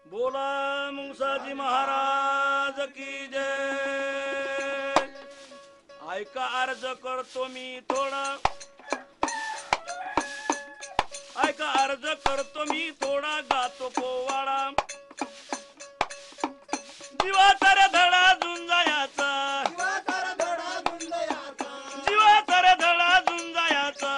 बोला मुंगसाजी महाराज की जय। ऐका अर्ज करतो मी थोडा, ऐका अर्ज करतो मी थोडा, गातो पोवाडा जीवाचा रे धडा झुंजायाचा, जीवाचा रे धडा झुंजायाचा,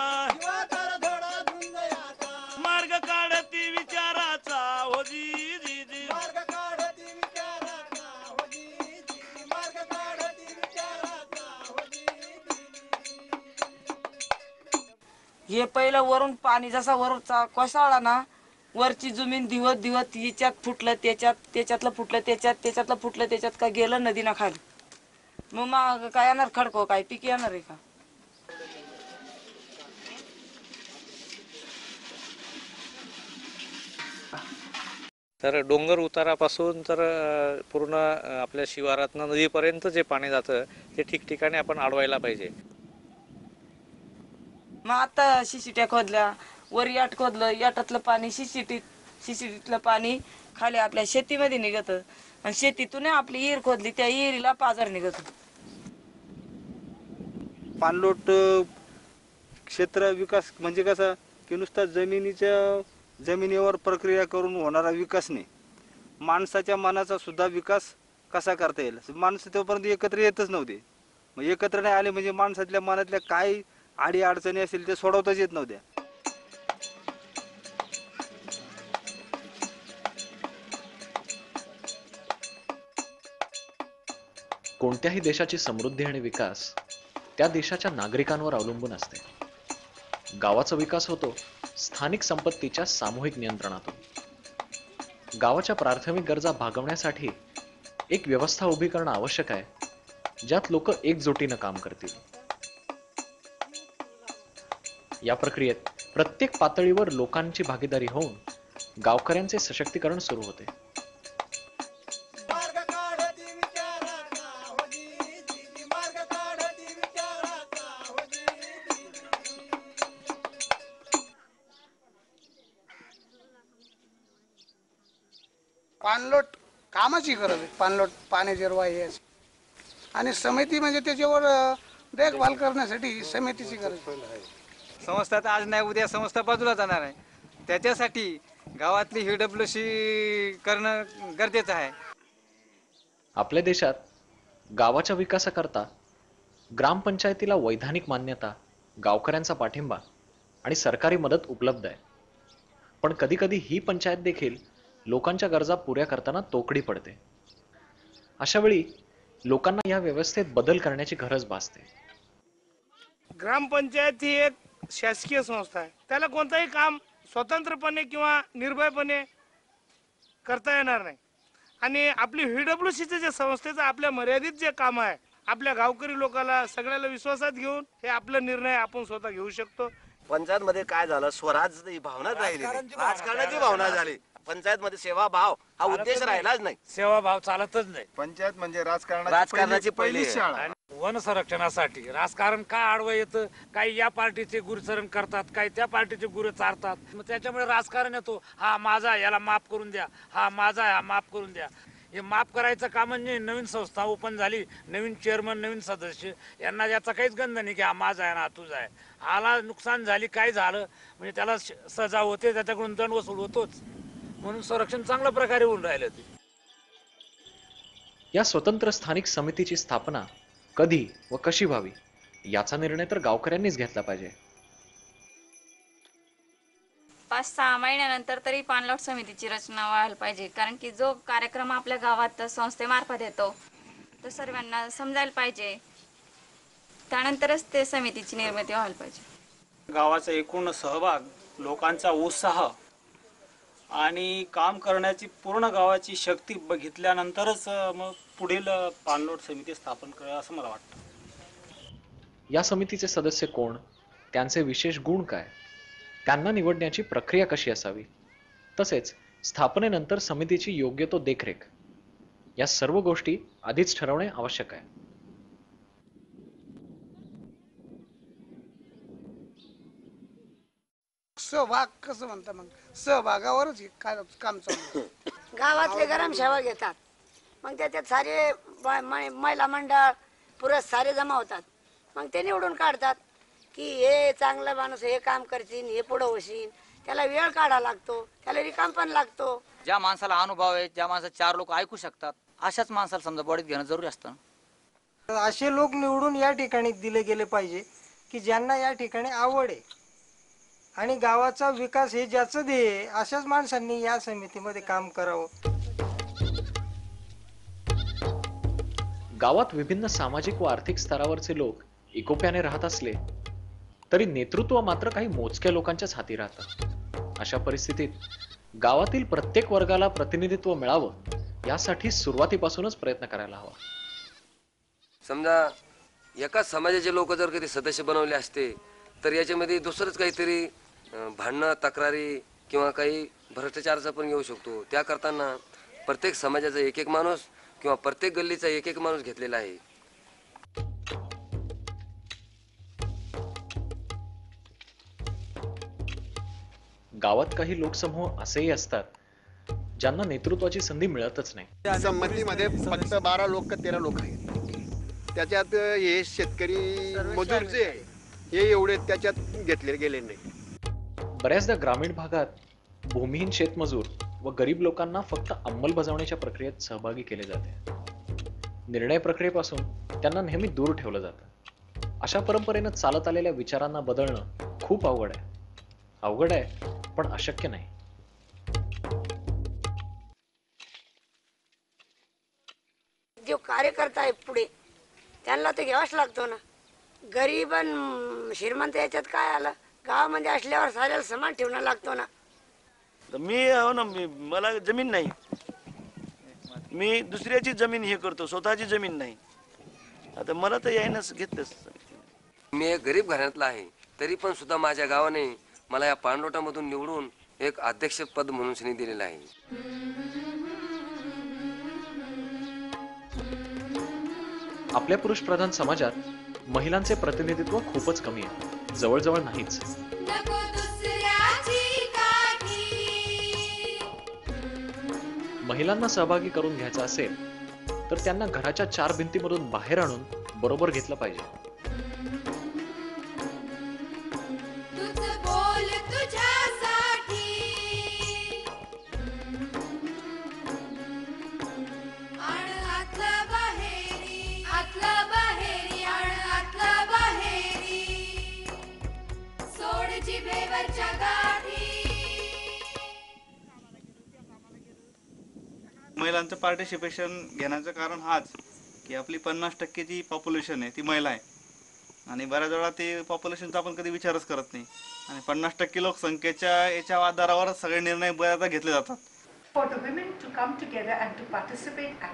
मार्ग काढती विचाराचा हो जी जी जी, मार्ग काढती विचाराचा हो जी जी, मार्ग काढती विचाराचा हो जी जी। हे पहिलं वरून पाणी जसा वरचा कोसळला ना, वरची जमीन दिवत दिवत हिच्यात फुटलं, त्याच्यातलं फुटलं, त्याच्यातलं फुटलं, त्याच्यात का गेलं नदीना खाली. मग काय येणार खडको, काय पीक येणार आहे का? तर डोंगर उतारापासून तर पूर्ण आपल्या शिवारातनं नदीपर्यंत जे पाणी जातं ते ठिकठिकाणी आपण अडवायला पाहिजे. मग आता शिशिट्या खोदल्या, वर याट खोदलं, याटातलं पाणी शिशिटीतलं पाणी खाली आपल्या शेतीमध्ये निघत, आणि शेतीतून आपली विहीर खोदली, त्या विहिरीला पाजार निघत. पाणलोट क्षेत्र विकास म्हणजे कसा की नुसता जमिनीवर प्रक्रिया करून होणारा विकास नाही, माणसाच्या मनाचा सुद्धा विकास कसा करता येईल. माणसं तोपर्यंत एकत्र येतच नव्हते. मग एकत्र नाही आले म्हणजे माणसातल्या मनातल्या काय आडी अडचणी असेल ते सोडवताच येत नव्हत्या. कोणत्याही देशाची समृद्धी आणि विकास त्या देशाच्या नागरिकांवर अवलंबून असते. गावाचा विकास होतो स्थानिक संपत्तीच्या सामूहिक नियंत्रणातून. गावाच्या प्राथमिक गरजा भागवण्यासाठी एक व्यवस्था उभी करणं आवश्यक आहे, ज्यात लोक एकजुटीनं काम करतील. या प्रक्रियेत प्रत्येक पातळीवर लोकांची भागीदारी होऊन गावकऱ्यांचे सशक्तीकरण सुरू होते. पाणलोट कामाची गरज आहे. पाणलोट पाणी जिरवा हे आणि समिती म्हणजे त्याच्यावर देखभाल करण्यासाठी समितीची गरज आहे. संस्था तर आज नाही उद्या संस्था बाजूला जाणार आहे, त्याच्यासाठी गावातली HWC करणं गरजेचं आहे. आपल्या देशात गावाच्या विकासाकरता ग्रामपंचायतीला वैधानिक मान्यता, गावकऱ्यांचा पाठिंबा आणि सरकारी मदत उपलब्ध आहे. पण कधी कधी ही पंचायत देखील लोकांच्या गरजा पुऱ्या करताना तोकडी पडते. अशा वेळी लोकांना या व्यवस्थेत बदल करण्याची गरज भासते. ग्रामपंचायत ही एक शासकीय संस्था आहे, त्याला कोणताही काम स्वतंत्रपणे किंवा निर्भयपणे करता येणार नाही. आणि आपली HWCचे जे संस्थेचं आपल्या मर्यादित जे काम आहे, आपल्या गावकरी लोकांना सगळ्याला विश्वासात घेऊन हे आपला निर्णय आपण स्वतः घेऊ शकतो. पंचायत मध्ये काय झालं, स्वराज ही भावना राहिली, राजकारणाची भावना झाली. पंचायत मध्ये सेवाभाव हा उद्देश राहिलाच नाही. सेवाभाव चालतच नाही. पंचायत म्हणजे राजकारणाची पहिली शाळा. वन संरक्षणासाठी राजकारण का आडवं येतं, काही या पार्टीचे गुरुचरण करतात, काही त्या पार्टीचे गुरु चारतात, मग त्याच्यामुळे राजकारण येतो. हा माझा, याला माफ करून द्या, हा माझा, हा माफ करून द्या. हे माफ करायचं काम म्हणजे नवीन संस्था ओपन झाली, नवीन चेअरमन, नवीन सदस्य, यांना याचा काहीच गंध नाही की हा माझा आहे ना हा तुझा आहे. हाला नुकसान झाली, काय झालं म्हणजे त्याला सजा होते, त्याच्याकडून दंड वसूल होतोच. म्हणून संरक्षण चांगल्या प्रकारे होऊन राहिले होते. या स्वतंत्र स्थानिक समितीची स्थापना कधी व कशी व्हावी याचा निर्णय तर गावकऱ्यांनीच घेतला पाहिजे. 5-6 महिन्यानंतर तरी पाणलोट समितीची रचना व्हायला पाहिजे, कारण की जो कार्यक्रम आपल्या गावात संस्थेमार्फत येतो तो सर्वांना समजायला पाहिजे, त्यानंतरच ते समितीची निर्मिती व्हायला पाहिजे. गावाचा एकूण सहभाग, लोकांचा उत्साह आणि काम करण्याची पूर्ण गावाची शक्ती बघितल्यानंतरच मग पुढील पाणलोट समिती स्थापन करावी असं मला वाटतं. या समितीचे सदस्य कोण, त्यांचे विशेष गुण काय, त्यांना निवडण्याची प्रक्रिया कशी असावी, तसेच स्थापनेनंतर समितीची योग्य तो देखरेख, या सर्व गोष्टी आधीच ठरवणे आवश्यक आहे. सहभाग कसं म्हणता, मग सहभागावरच काम चालू. गावातले गरम सेवा घेतात. मग त्याच्यात सारे महिला मंडळ पुरुष सारे जमा होतात. मग ते निवडून काढतात की हे चांगलं माणूस हे काम करतील, हे पुढं होशील. त्याला वेळ काढा लागतो, त्याला रिकाम पण लागतो. ज्या माणसाला अनुभव आहे, ज्या माणसाला 4 लोक ऐकू शकतात, अशाच माणसाला समजा बॉडीत घेणं जरुरी असतं. असे लोक निवडून या ठिकाणी दिले गेले पाहिजे की ज्यांना या ठिकाणी आवड आहे आणि गावाचा विकास हे ज्याचं ध्येय आहे, अशाच माणसांनी या समितीमध्ये काम करावं. गावात विभिन्न सामाजिक व आर्थिक स्तरावरचे लोक एकोप्याने राहत असले तरी नेतृत्व मात्र काही मोजक्या लोकांच्याच हाती राहतं. अशा परिस्थितीत गावातील प्रत्येक वर्गाला प्रतिनिधित्व मिळावं यासाठी सुरुवातीपासूनच प्रयत्न करायला हवा. समजा एकाच समाजाचे लोक जर कधी सदस्य बनवले असते तर याच्यामध्ये दुसरंच काहीतरी भांडणं तक्रारी किंवा काही भ्रष्टाचाराचा पण येऊ शकतो. त्या करताना प्रत्येक समाजाचा एक एक माणूस किंवा प्रत्येक गल्लीचा एक एक माणूस घेतलेला आहे. गावात काही लोकसमूह असेही असतात ज्यांना नेतृत्वाची संधी मिळतच नाही. संमतीमध्ये फक्त 12 लोक का 13 लोक आहेत. त्याच्यात हे शेतकरी मजूर जे आहे हे एवढे त्याच्यात घेतले गेले नाही. बऱ्याचदा ग्रामीण भागात भूमिहीन शेतमजूर व गरीब लोकांना फक्त अंमलबजावणीच्या प्रक्रियेत सहभागी केले जाते. निर्णय प्रक्रियेपासून त्यांना नेहमी दूर ठेवलं जातं. अशा परंपरेनं चालत आलेल्या विचारांना बदलणं खूप अवघड आहे. अवघड आहे पण अशक्य नाही. जो कार्यकर्ता आहे पुढे त्यांना ते घ्यावाच लागतो ना. गरीब आणि श्रीमंत याच्यात काय आलं, गावामध्ये असल्यावर साऱ्याला समान ठेवणं लागतो ना. मी हो ना, मला जमीन नाही, मी दुसऱ्याची जमीन हे करतो, स्वतःची जमीन नाही. आता मला तर यायनच घेतलंच. मी एक गरीब घराण्यातला आहे तरी पण सुद्धा माझ्या गावाने मला या पाणलोटामधून निवडून एक अध्यक्ष पद म्हणून संधी दिलेलं आहे. आपल्या पुरुषप्रधान समाजात महिलांचे प्रतिनिधित्व खूपच कमी आहे, जवळजवळ नाहीच. महिलांना सहभागी करून घ्यायचा असेल तर त्यांना घराच्या 4 भिंतीमधून बाहेर आणून बरोबर घेतलं पाहिजे. महिलांचं पार्टिसिपेशन घेण्याचं कारण हाच की आपली 50% जी पॉप्युलेशन आहे ती महिला आहे आणि बऱ्याच वेळा ते पॉप्युलेशनचा आपण कधी विचारच करत नाही आणि 50% लोकसंख्येच्या याच्या आधारावरच सगळे निर्णय बऱ्याचदा घेतले जातात.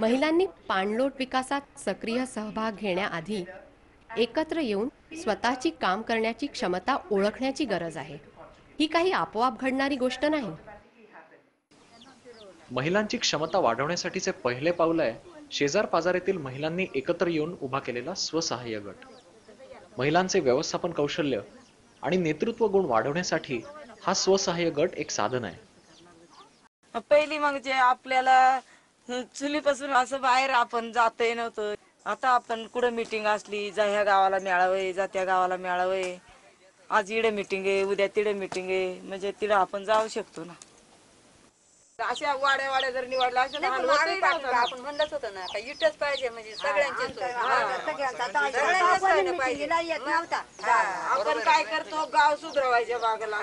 महिलांनी पाणलोट विकासात सक्रिय सहभाग घेण्याआधी एकत्र येऊन स्वतःची काम करण्याची क्षमता ओळखण्याची गरज आहे. ही काही आपोआप घडणारी गोष्ट नाही. महिलांची क्षमता वाढवण्यासाठीचे पहिले पाऊल आहे शेजार पाजारातील महिलांनी एकत्र येऊन उभा केलेला स्वसहाय्य गट. महिलांचे व्यवस्थापन कौशल्य आणि नेतृत्व गुण वाढवण्यासाठी हा स्वसहाय्य गट एक साधन आहे. पहिली मग जे आपल्याला चुलीपासून असं बाहेर आपण जाता येत नव्हतं. आता आपण कुठं मीटिंग असली, जा ह्या गावाला मेळावं, जा त्या गावाला मेळावं, आज इडे मीटिंग आहे, उद्या तिडे मीटिंग आहे, म्हणजे तिडे आपण जाऊ शकतो ना. अशा वाड्या वाड्या जर निवडला आपण म्हणलंच होतं ना, का इटच पाहिजे म्हणजे सगळ्यांचे. आपण काय करतो, गाव सुधरवायच्या बागला.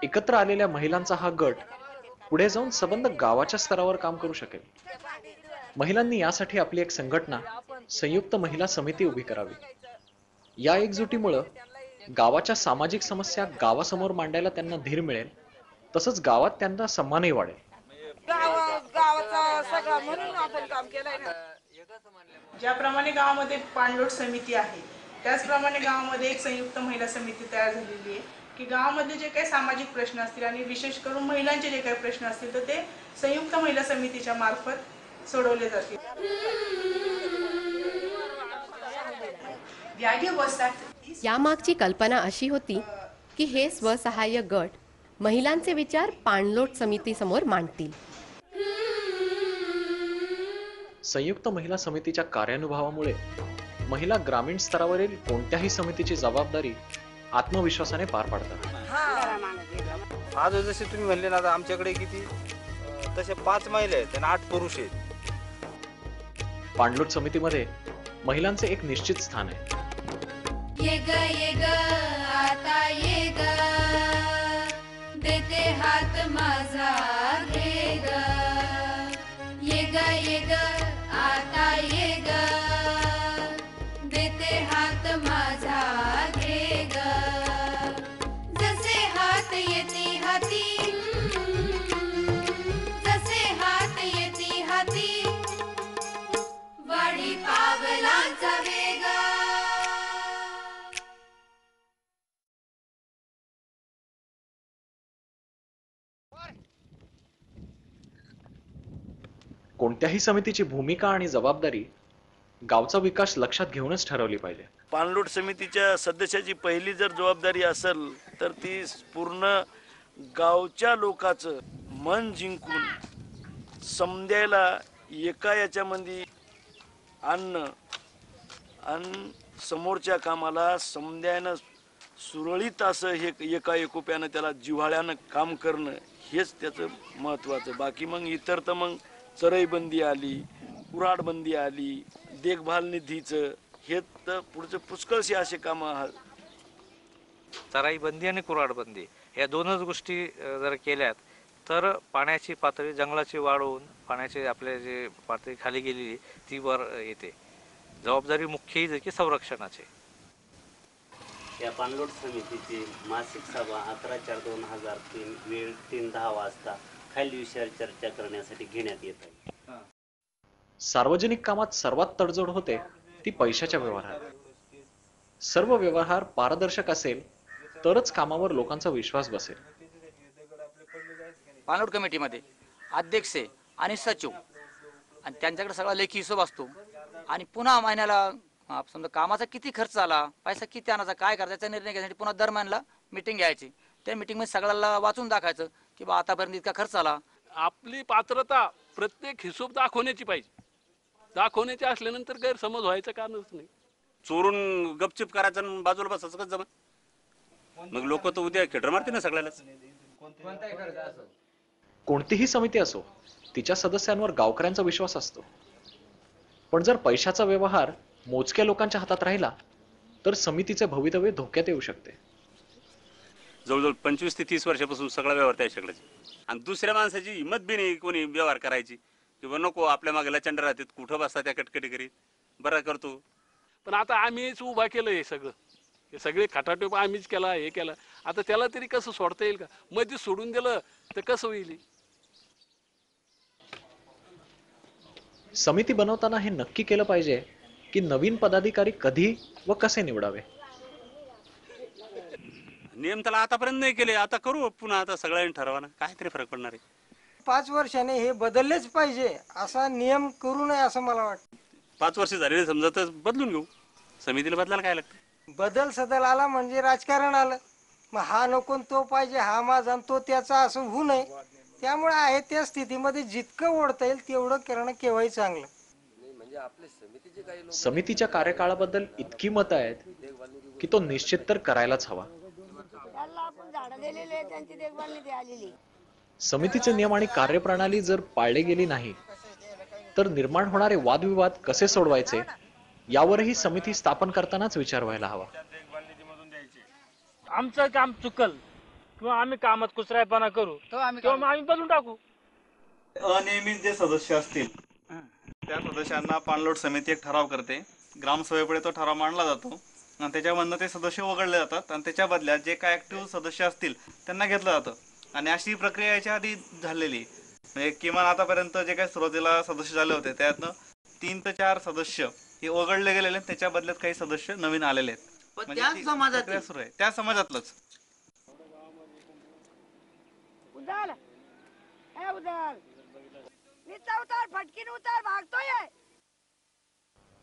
एकत्र आलेल्या महिलांचा हा गट पुढे जाऊन सबंध गावाच्या स्तरावर काम करू शकेल. महिलांनी यासाठी आपली एक संघटना संयुक्त महिला समिती उभी करावी. या एकजुटीमुळे गावाच्या सामाजिक समस्या गावासमोर मांडायला त्यांना धीर मिळेल, तसंच गावात त्यांना सन्मानही वाढेल. गावाचा सगळा म्हणून आपण काम केलंय ना. ज्याप्रमाणे गावामध्ये पाणलोट समिती आहे त्याचप्रमाणे गावामध्ये एक संयुक्त महिला समिती तयार झालेली आहे की गावामध्ये जे काही सामाजिक प्रश्न असतील आणि विशेष करून महिलांचे जे काही प्रश्न असतील तर ते संयुक्त महिला समितीच्या मार्फत सोडवले जातील. यामागची कल्पना अशी होती की हे स्वसहाय्य गट महिलांचे विचार पाणलोट समितीसमोर मांडतील. संयुक्त महिला समितीच्या कार्यानुभवामुळे महिला ग्रामीण स्तरावरील कोणत्याही समितीची जबाबदारी आत्मविश्वासाने पार पाडतात। आज जसे तुम्ही म्हणले ना, आता आमच्याकडे किती तसे 5 महिला आहेत आणि 8 पुरुष आहेत। पाणलोट समितीमध्ये महिलांचे एक निश्चित स्थान आहे। ये ग आता ये ग, देते हात माझा घे ग, ये ग आता ये ग, देते हात माझा घे ग, जसे हात येते हाती, जसे हात येते हाती, वाढी पावलांचा वेग। कोणत्याही समितीची भूमिका आणि जबाबदारी गावचा विकास लक्षात घेऊनच ठरवली पाहिजे। पाणलोट समितीच्या सदस्याची पहिली जर जबाबदारी असेल तर ती पूर्ण गावच्या लोकांचं मन जिंकून समजायला एका याच्यामध्ये आणणं आणि समोरच्या कामाला समजायनं सुरळीत असं हे एका एकोप्यानं त्याला जिव्हाळ्यानं काम करणं हेच त्याचं महत्त्वाचं। बाकी मग इतर तर मग चरईबंदी आली, कुऱ्हाडबंदी आली, देखभाल निधीचं हे तर पुढचं पुष्कळशी असे कामं। चराईबंदी आणि कुऱ्हाडबंदी या दोनच गोष्टी जर केल्यात तर पाण्याची पातळी, जंगलाची वाढ होऊन पाण्याची आपले जे पातळी खाली गेलेली ती वर येते। जबाबदारी मुख्य ही की संरक्षणाची। या पाणलोट समितीची मासिक सभा 11/4/2003 वेळ 3:10 वाजता खालील विषयावर चर्चा करण्यासाठी घेण्यात येत आहे। सार्वजनिक कामात सर्वात तडजोड होते ती पैशाच्या व्यवहारात। सर्व व्यवहार पारदर्शक असेल तरच कामावर लोकांचा विश्वास बसेल। पाणलोट कमिटीमध्ये अध्यक्ष आणि सचिव आणि त्यांच्याकडे सगळा लेखी हिशोब असतो आणि पुन्हा महिन्याला समजा कामाचा किती खर्च आला, पैसा किती आणायचा, काय करायचा याचा निर्णय घेण्यासाठी पुन्हा दर महिन्याला मीटिंग घ्यायची। त्या मीटिंगमध्ये सगळ्याला वाचून दाखवायचं की बा आतापर्यंत इतका खर्च आला। आपली पात्रता प्रत्येक हिशोब दाखवण्याची पाहिजे, दाखवण्याची असल्यानंतर गैरसमज व्हायचं कारणच नाही। चोरून गपचिप करायचं आणि बाजूला बसायचं कसं जमा? मग लोक तर उद्या खेटर मारते ना सगळ्यालाच। कोणतीही समिती असो तिच्या सदस्यांवर गावकऱ्यांचा विश्वास असतो, पण जर पैशाचा व्यवहार मोजक्या लोकांच्या हातात राहिला तर समितीचे भवितव्य धोक्यात येऊ शकते। जवळजवळ 25 ते 30 वर्षापासून सगळा व्यवहार त्याच्याकडे आणि दुसऱ्या माणसाची हिंमत बी नाही कोणी व्यवहार करायची किंवा नको आपल्या मागे चंड राहतात, कुठं बसतात त्या कटकटी करीत बरं करतो। पण आता आम्हीच उभा केलं हे सगळं, हे सगळे खटाटोप आम्हीच केला, हे केलं। आता त्याला तरी कसं सोडता येईल का? मध्ये सोडून दिलं तर कसं होईल? समिती बनवताना हे नक्की केलं पाहिजे की नवीन पदाधिकारी कधी व कसे निवडावे। नियम त्याला आतापर्यंत नाही केले, आता करू पुन्हा, आता सगळ्यांनी ठरवा ना, काय तरी फरक पडणार आहे। 5 वर्षाने हे बदललेच पाहिजे, असा नियम करू नये असं मला वाटतं। 5 वर्ष झालेले समजा तर बदलून घेऊ, समितीला बदलायला काय लागतं? बदल सदल आला म्हणजे राजकारण आलं, मग हा नको तो पाहिजे, हा माझा तो त्याचा, असं होऊ नये। त्यामुळे आहे त्या स्थितीमध्ये जितकं ओढता येईल तेवढं करणं केव्हाही चांगलं। समितीच्या कार्यकाळाबद्दल इतकी मतं आहेत की तो निश्चित तर करायलाच हवा। समितीचे नियम आणि कार्यप्रणाली जर पाळले गेली नाही तर निर्माण होणारे वादविवाद कसे सोडवायचे यावरही समिती स्थापन करतानाच विचार व्हायला हवा। आमचं काम चुकल किंवा आम्ही कामात कुचरायपणा करू किंवा आम्ही बदलून टाकू। अनियमित जे सदस्य असतील त्या सदस्यांना पाणलोट समिती एक ठराव करते, ग्रामसभेपुढे तो ठराव मांडला जातो आणि त्याच्यामधनं ते सदस्य वगळले जातात आणि त्याच्या बदल्यात जे काय ऍक्टिव्ह सदस्य असतील त्यांना घेतलं जातं। आणि अशी प्रक्रिया याच्या आधी झालेली, म्हणजे किमान आतापर्यंत जे काही सुरुवातीला सदस्य झाले होते त्यातनं 3 ते 4 सदस्य हे वगळले गेलेले, त्याच्या बदल्यात काही सदस्य नवीन आलेले आहेत। म्हणजे ती प्रक्रिया सुरू आहे त्या समाजातलंच। उदाल ए उदाल नीचा उतार, फटकीन उतार, भागतोय।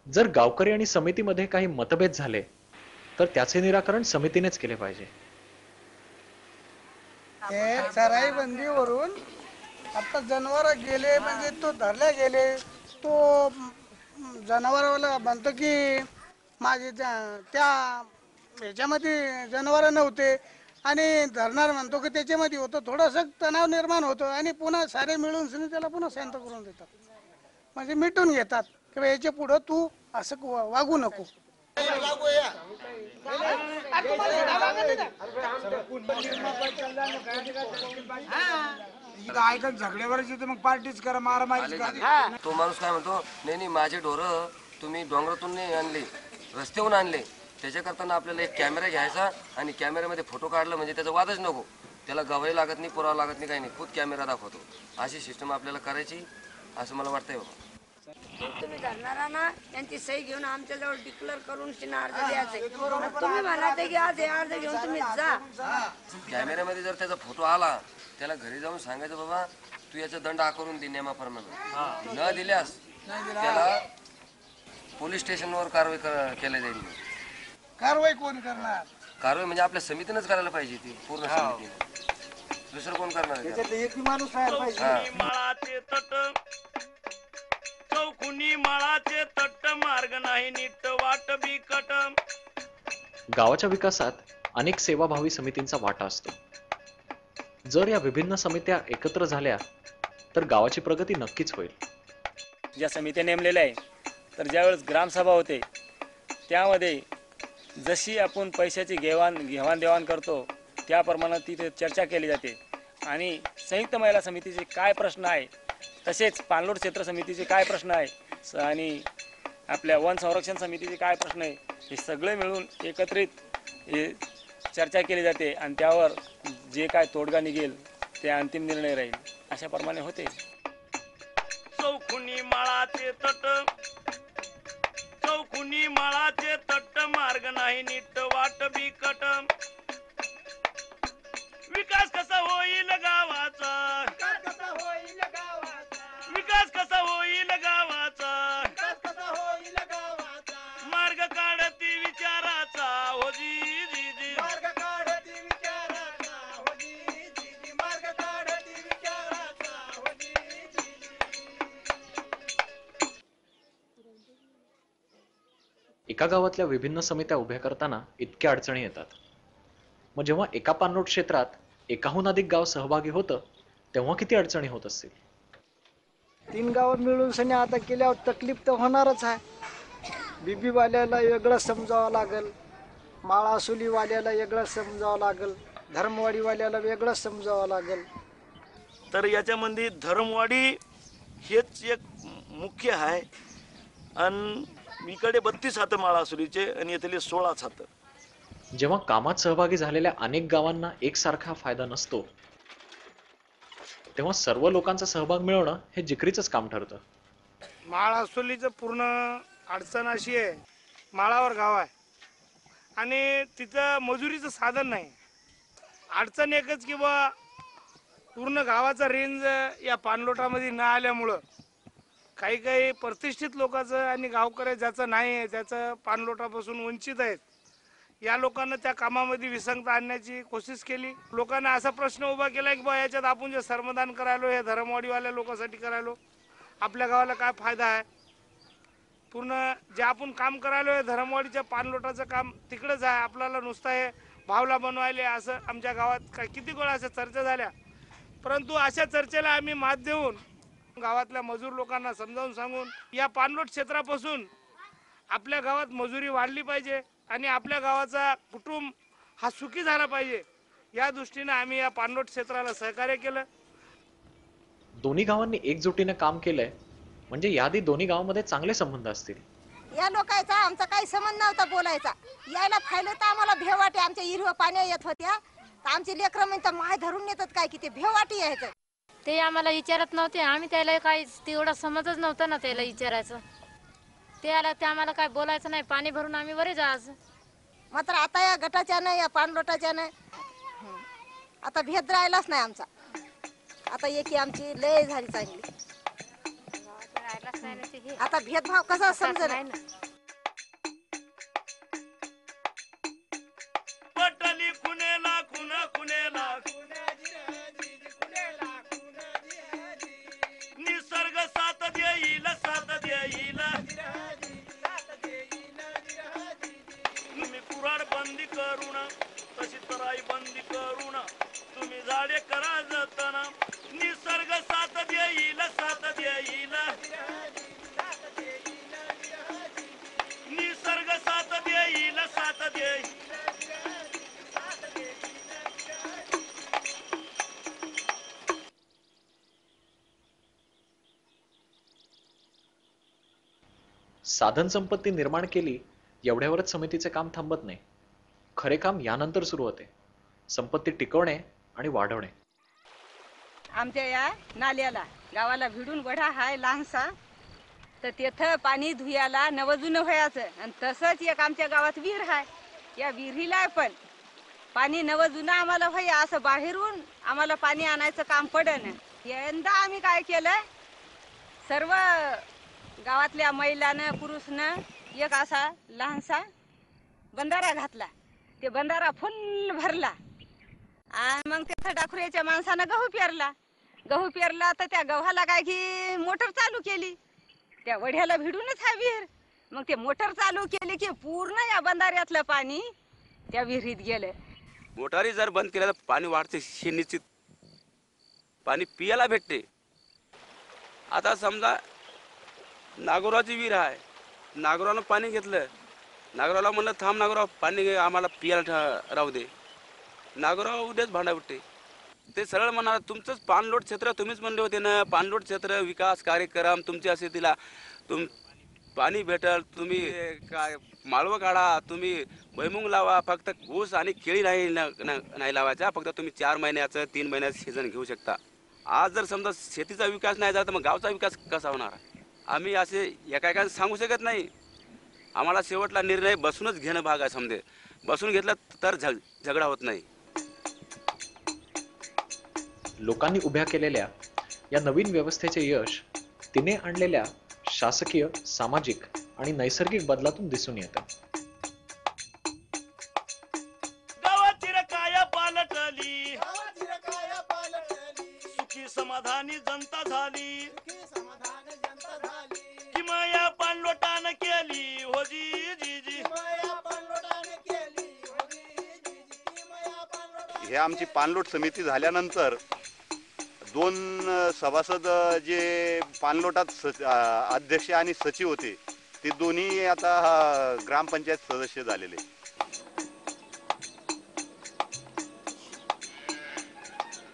जर गावकरी आणि समितीमध्ये काही मतभेद झाले तर त्याचे निराकरण समितीनेच केले पाहिजे। चराई बंदीवरून आता जनावर गेले म्हणजे तो धरले गेले, तो जनावराला म्हणतो की माझे त्या ह्याच्यामध्ये जनावर नव्हते आणि धरणार म्हणतो की त्याच्यामध्ये होतं, थोडंसं तणाव निर्माण होतो आणि पुन्हा सारे मिळून त्याला पुन्हा शांत करून देतात, म्हणजे मिटून घेतात की बा याच्या पुढं तू असं वागू नको. ऐकत झगड्यावरच येते, मग पार्टीच करा, मारामारीच करा. तो माणूस काय म्हणतो, नाही नाही माझे ढोरं तुम्ही डोंगरातून नाही आणले, रस्त्याहून आणले, त्याच्या करताना आपल्याला एक कॅमेरा घ्यायचा आणि कॅमेऱ्यामध्ये फोटो काढला म्हणजे त्याचा वादच नको, त्याला गवाही लागत नाही, पुरावा लागत नाही, काही नाही, खुद कॅमेरा दाखवतो. अशी सिस्टम आपल्याला करायची असं मला वाटतंय बाबा. तुम्ही धरणारा ना त्यांची सही घेऊन आमच्याजवळ डिक्लेअर करून अर्ज द्यायचे. तुम्ही म्हणायचे की आज हे अर्ज घेऊन तुम्ही जा. कॅमेऱ्यामध्ये जर त्याचा फोटो आला, त्याला घरी जाऊन सांगायचं बाबा तू याचा दंड आकारून दे नियमाप्रमाणे, न दिल्यास त्याला पोलीस स्टेशनवर कारवाई केली जाईल. कारवाई कोण करणार? कारवाई म्हणजे आपल्या समितीनंच करायला पाहिजे, ती पूर्ण समितीने, दुसरं कोण करणार आहे? चौकुनी माळाचे तट मार्ग नाही नीट वाट बिकट. गावाच्या विकासात अनेक सेवाभावी समितींचा वाटा असतो. जर या विभिन्न समित्या एकत्र झाल्या तर गावाची प्रगती नक्कीच होईल. ज्या समित्या नेमलेल्या आहे, तर ज्यावेळेस ग्रामसभा होते त्यामध्ये जशी आपण पैशाची घेवाणदेवाण करतो त्याप्रमाणे तिथे चर्चा केली जाते आणि संयुक्त महिला समितीचे काय प्रश्न आहे, तसेच पाणलोट क्षेत्र समितीचे काय प्रश्न आहे आणि आपल्या वन संरक्षण समितीचे काय प्रश्न आहे, हे सगळे मिळून एकत्रित चर्चा केली जाते आणि त्यावर जे काय तोडगा निघेल ते अंतिम निर्णय राहील, अशाप्रमाणे होते. चौकुनी माळाचे तट, चौकुनी माळाचे तट मार्ग नाही नीट वाट बिकट. विकास कसा होईल गावाचा, विकास कसा होईल गावाचा, मार्ग काढती विचाराचा हो जी जी जी, मार्ग काढती विचाराचा हो जी जी जी, मार्ग काढती विचाराचा हो जी जी जी. एका गावातल्या विभिन्न समित्या उभ्या करताना इतक्या अडचणी येतात, मग जेव्हा एका पाणलोट क्षेत्रात एकाहून अधिक गाव सहभागी होतं तेव्हा किती अडचणी होत असतील. 3 गावं मिळून सनी आता केल्यावर तकलीफ तर होणारच आहे. बीबीवाल्याला वेगळं समजावं लागेल, माळासुलीवाल्याला वेगळं समजावं लागेल, धर्मवाडीवाल्याला वेगळं समजावं लागेल. तर याच्यामध्ये धर्मवाडी हेच एक मुख्य आहे आणि इकडे 32 हात माळासुरीचे आणि येथील 16 हात. जेव्हा कामात सहभागी झालेल्या अनेक गावांना एकसारखा फायदा नसतो तेव्हा सर्व लोकांचा सहभाग मिळवणं हे जिकरीचंच काम ठरतं. माळासुलीचं पूर्ण अडचण अशी आहे, माळावर गाव आहे आणि तिथं मजुरीचं साधन नाही. अडचण एकच की बा पूर्ण गावाचा रेंज या पाणलोटामध्ये न आल्यामुळं काही काही प्रतिष्ठित लोकांचं आणि गावकऱ्या ज्याचं नाही आहे त्याचं पाणलोटापासून वंचित आहेत, या लोकांना त्या कामामध्ये विसंगता आणण्याची कोशिश केली. लोकांना असा प्रश्न उभा केला की बा याच्यात आपण जे श्रमदान करायलो हे धर्मवाडीवाल्या लोकांसाठी करायलो, आपल्या गावाला काय फायदा आहे. पूर्ण जे आपण काम करायलो हे धर्मवाडीच्या पाणलोटाचं काम तिकडेच आहे, आपल्याला नुसतं हे भावला बनवायले असं आमच्या गावात काय किती वेळा अशा चर्चा झाल्या. परंतु अशा चर्चेला आम्ही मात देऊन गावातल्या मजूर लोकांना समजावून सांगून या पाणलोट क्षेत्रापासून आपल्या गावात मजुरी वाढली पाहिजे आणि आपल्या गावाचा कुटुंब हा सुखी झाला पाहिजे, या दृष्टीने आम्ही या पाणलोट क्षेत्राला सहकार्य केलं. दोन्ही गावांनी एकजुटीने काम केलंय म्हणजे याआधी दोन्ही गावांमध्ये चांगले संबंध असतील. या लोकांचा आमचा काही संबंध नव्हता बोलायचा, यायला फायलं तर आम्हाला भेव वाटे. आमच्या हिरवं पाण्या येत होत्या तर आमचे लेकरं म्हणतात माय धरून येतात काय की ते भेव वाटी यायचं. ते आम्हाला विचारत नव्हते, आम्ही त्याला काही तेवढा समजच नव्हता ना त्याला विचारायचं. ते आला ते आम्हाला काय बोलायचं नाही, पाणी भरून आम्ही बरे जायचं. मात्र आता या गटाच्या नाही या पाणलोटाच्या नाही आता भेद राहिलाच नाही आमचा. आता एकी आमची लय झाली चांगली, आता भेदभाव कसा समजेल. पटली कुणेला कुणा कुणेला निसर्ग साथ देईल साथ बंदी करून तशी तराई बंदी करून तुम्ही झाडे करा जतन निसर्ग साथ देईल निसर्ग साथ देईल साधन संपत्ती निर्माण केली एवढ्यावरच समितीचे काम थांबत नाही. खरे काम यानंतर सुरू होते. संपत्ती टिकवणे आणि वाढवणे. आमच्या या नाल्याला गावाला भिडून वढा हाय लहानसा, तर तिथं पाणी धुयाला नवजुनं व्हायचं. आणि तसंच एक आमच्या गावात विहीर आहे. या विहिरीला पण पाणी नवजुनं आम्हाला व्हाय, असं बाहेरून आम्हाला पाणी आणायचं काम पडन. यंदा आम्ही काय केलं, सर्व गावातल्या महिलानं पुरुषनं एक असा लहानसा बंधारा घातला. ते बंधारा फुल भरला आणि मग तिथं डाकुऱ्याच्या माणसानं गहू पेरला तर त्या गव्हाला काय की मोटर चालू केली. त्या वढ्याला भिडूनच हा विहीर. मग ते मोटर चालू केली की पूर्ण या बंधाऱ्यातलं पाणी त्या विहिरीत गेलं. मोटारी जर बंद केल्या तर पाणी वाढते, हे निश्चित पाणी पियाला भेटते. आता समजा नागोराची विहीर आहे, नागोरानं पाणी घेतलं, नागोराला म्हणलं थांब नागोराव पाणी आम्हाला पियाला राहू दे. नागोराव उद्याच भांडा उठते. ते सरळ म्हणणार तुमचंच पाणलोट क्षेत्र, तुम्हीच म्हणले होते ना पाणलोट क्षेत्र विकास कार्यक्रम तुमचे असे दिला, पाणी भेटल, तुम्ही काय माळवं काढा, तुम्ही भुईमुग लावा, फक्त ऊस आणि केळी नाही लावायचा, फक्त तुम्ही 4 महिन्याचं 3 महिन्याचं सीझन घेऊ शकता. आज जर समजा शेतीचा विकास नाही झाला तर मग गावचा विकास कसा होणार? आम्ही असे एका सांगू शकत नाही. आम्हाला शेवटला निर्णय बसूनच घेणं भाग आहे. समजे बसून घेतला तर झगडा होत नाही. लोकांनी उभ्या केलेल्या या नवीन व्यवस्थेचे यश तिने आणलेल्या शासकीय, सामाजिक आणि नैसर्गिक बदलातून दिसून येतं. गावाची काया पालटली, सुखी समाधानी जनता झाली, किमया पाणलोटानं केली हो जी जी जी. हे आमची पाणलोट समिती झाल्यानंतर 2 सभासद जे पाणलोटात अध्यक्ष आणि सचिव होते ते दोन्ही आता ग्रामपंचायत सदस्य झालेले.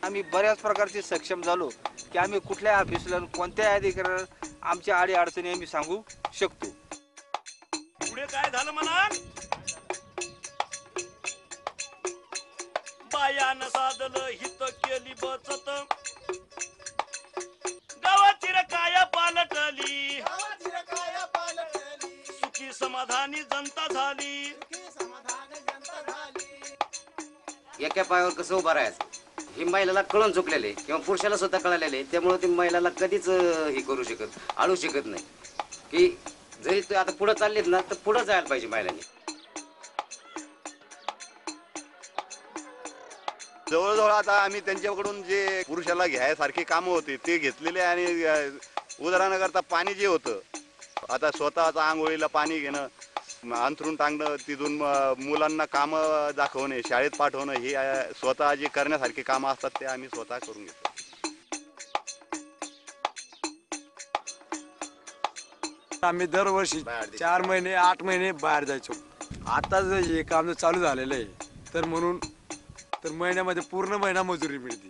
आम्ही बऱ्याच प्रकारचे सक्षम झालो की आम्ही कुठल्या ऑफिसला कोणत्या अधिकाऱ्याला आमच्या आडी अडचणी आम्ही सांगू शकतो. पुढे काय झालं म्हणा, बायानं साधलं हित केली बचत, गावाची काया पालटली, सुखी समाधानी जनता झाली. एका पायावर कसं उभं राहायचं ही महिलाला कळून चुकलेले किंवा पुरुषाला सुद्धा कळलेले. त्यामुळे ती महिलाला कधीच हे करू शकत आळू शकत नाही की जरी तू आता पुढे चाललीत ना तर पुढे जायला पाहिजे महिलांनी. जवळजवळ आता आम्ही त्यांच्याकडून जे पुरुषाला घ्यायसारखी कामं होती ते घेतलेले. आणि उदाहरणाकरता पाणी जे होतं आता स्वतःचा आंघोळीला पाणी घेणं, अंथरून टाकणं, तिथून मुलांना कामं दाखवणे, शाळेत पाठवणं, हे स्वतः जे करण्यासारखी कामं असतात ते आम्ही स्वतः करून घेतो. आम्ही दरवर्षी 4 महिने 8 महिने बाहेर जायचो. आता जर हे काम चालू झालेलं आहे तर म्हणून तर महिन्यामध्ये पूर्ण महिना मजुरी मिळते.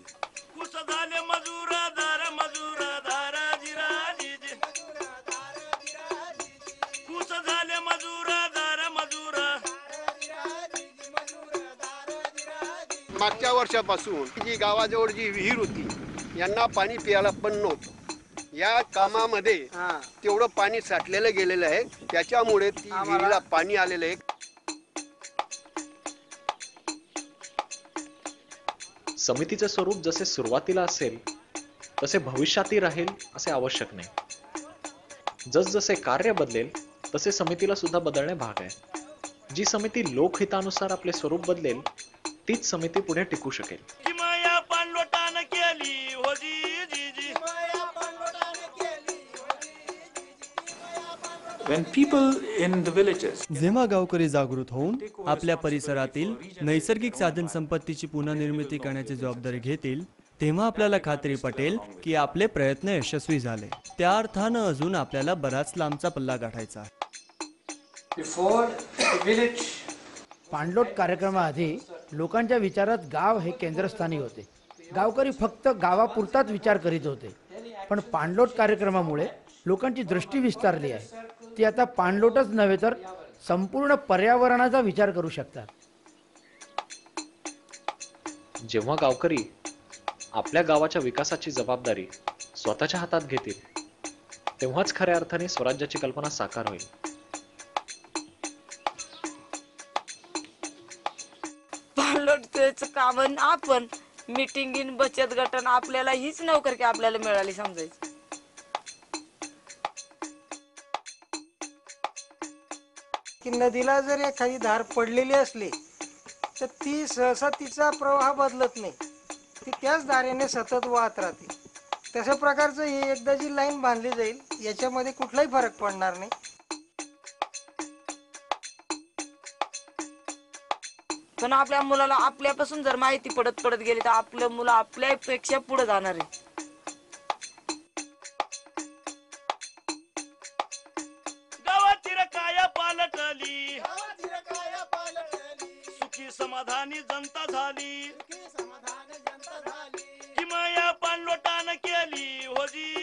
कुस झाले मजूर दार जिरा जी, कुस झाले मजूर दार मागच्या वर्षापासून जी गावाजवळ जी विहीर होती यांना पाणी प्यायला पण नव्हतं. या कामामध्ये तेवढं पाणी साठलेलं गेलेलं आहे, त्याच्यामुळे ती विहिरीला पाणी आलेलं आहे. समितीचे स्वरूप जसे सुरुवातीला असेल तसे भविष्यातही राहील असे आवश्यक नाही. जसजसे कार्य बदलेल तसे समितीला सुद्धा बदलणे भाग आहे. जी समिती लोकहितानुसार आपले स्वरूप बदलेल तीच समिती पुढे टिकू शकेल. किमया पाणलोटानं केली हो जी जी जी. When people in the villages जेव्हा गावकरी जागृत होऊन आपल्या परिसरातील नैसर्गिक साधन संपत्तीची पुनर्निर्मिती करण्याची जबाबदारी घेतील, तेव्हा आपल्याला खात्री पटेल की आपले प्रयत्न यशस्वी झाले. त्या अर्थानं अजून आपल्याला बराच लांबचा पल्ला गाठायचा आहे. before the village पाणलोट कार्यक्रमाआधी लोकांच्या विचारात गाव हे केंद्रस्थानी होते. गावकरी फक्त गावापुरताच विचार करीत होते. पण पाणलोट कार्यक्रमामुळे लोकांची दृष्टी विस्तारली आहे. ती आता पाणलोटच नव्हे तर संपूर्ण पर्यावरणाचा विचार करू शकतात. जेव्हा गावकरी आपल्या गावाच्या विकासाची जबाबदारी स्वतःच्या हातात घेतील, तेव्हाच खऱ्या अर्थाने स्वराज्याची कल्पना साकार होईल. पाणलोटचं काम आपण मीटिंगीन बचत गटन आपल्याला हीच नोकर की आपल्याला मिळाली समजायची. की नदीला जर एखादी धार पडलेली असली तर ती सहसा तिचा प्रवाह बदलत नाही, ती त्याच धारेने सतत वाहत राहते. तशा प्रकारचं ही एकदा जी लाईन बांधली जाईल याच्यामध्ये कुठलाही फरक पडणार नाही. पण आपल्या मुलाला आपल्यापासून जर माहिती पडत गेली तर आपलं मुलं आपल्यापेक्षा पुढे जाणार आहे. गावातील काया पालटली, सुखी समाधानी जनता झाली, किमया पाणलोटान केली होजी